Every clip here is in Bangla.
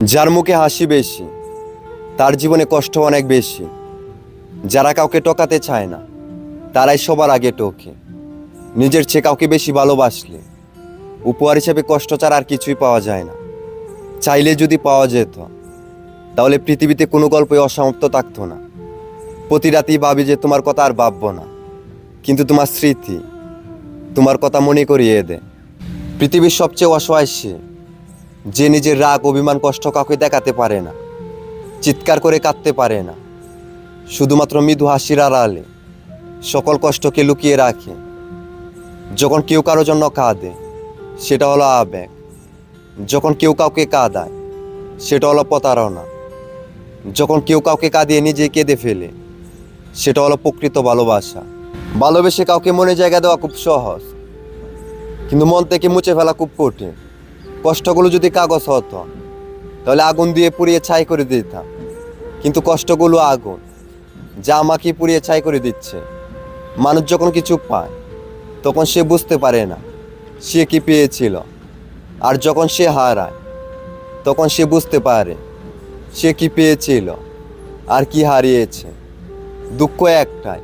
যার মুখে হাসি বেশি তার জীবনে কষ্ট অনেক বেশি। যারা কাউকে টকাতে চায় না তারাই সবার আগে টোকে। নিজের চেয়ে কাউকে বেশি ভালোবাসলে উপহার হিসেবে কষ্ট ছাড়া আর কিছুই পাওয়া যায় না। চাইলে যদি পাওয়া যেত তাহলে পৃথিবীতে কোনো গল্পই অসমাপ্ত থাকতো না। প্রতি রাতেই ভাবি যে তোমার কথা আর ভাববো না, কিন্তু তোমার স্মৃতি তোমার কথা মনে করিয়ে দেয়। পৃথিবীর সবচেয়ে অসহায় সে, যে নিজের রাগ অভিমান কষ্ট কাউকে দেখাতে পারে না, চিৎকার করে কাঁদতে পারে না, শুধুমাত্র মৃদু হাসির আড়ালে সকল কষ্টকে লুকিয়ে রাখে। যখন কেউ কারোর জন্য কাঁদে সেটা হলো আবেগ, যখন কেউ কাউকে কাঁদায় সেটা হলো প্রতারণা, যখন কেউ কাউকে কাঁদিয়ে নিজে কেঁদে ফেলে সেটা হলো প্রকৃত ভালোবাসা। ভালোবেসে কাউকে মনে জায়গা দেওয়া খুব সহজ, কিন্তু মন থেকে মুছে ফেলা খুব কঠিন। কষ্টগুলো যদি কাগজ হতো তাহলে আগুন দিয়ে পুড়িয়ে ছাই করে দিতাম, কিন্তু কষ্টগুলো আগুন, যা আমাকে পুড়িয়ে ছাই করে দিচ্ছে। মানুষ যখন কিছু পায় তখন সে বুঝতে পারে না সে কি পেয়েছিল, আর যখন সে হারায় তখন সে বুঝতে পারে সে কি পেয়েছিল আর কি হারিয়েছে। দুঃখ একটাই,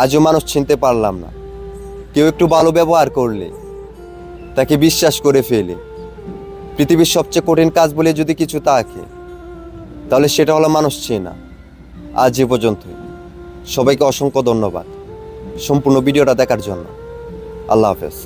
আজও মানুষ চিনতে পারলাম না। কেউ একটু ভালো ব্যবহার করলে তাকে বিশ্বাস করে ফেলে। পৃথিবীর সবচেয়ে কঠিন কাজ বলে যদি কিছু থাকে তাহলে সেটা হলো মানুষ চেনা। আজ এ পর্যন্তই। সবাইকে অসংখ্য ধন্যবাদ সম্পূর্ণ ভিডিওটা দেখার জন্য। আল্লাহ হাফেজ।